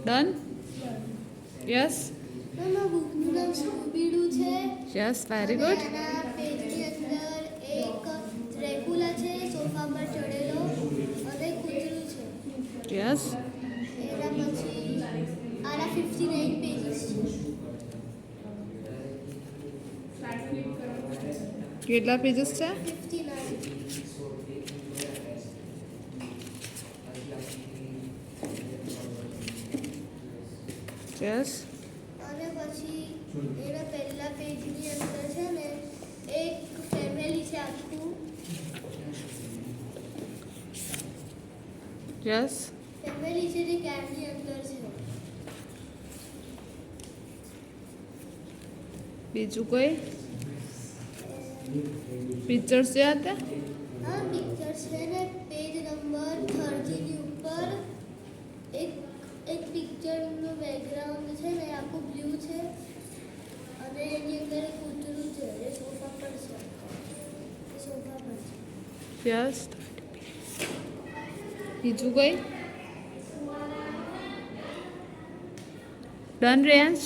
Done. Yes. એમાં બુકનું નામ સ્કૂબીડુ છે. Yes, very good. આના પેજની અંદર એક ડ્રેકુલા છે સોફા પર ચડેલો અને કૂતરું છે. યસ. એના પછી આના 59 પેજીસ છે. કેટલા પેજીસ છે? 59. યસ. અને પછી એના પહેલા પેજની અંદર છે ને એક ફેમિલી છે આખું. યસ. ફેમિલી છે જે કેરની અંદર છે. બીજું કોઈ પિક્ચર્સ છે હતા? હા, પિક્ચર છે ને પેજ નંબર 30 ની ઉપર એક પિક્ચરનું બેકગ્રાઉન્ડ છે ને આખું બ્લુ છે અને એની અંદર એક કૂતરું છે એ સોફા પર છે. યસ. બીજું કોઈ? Done range.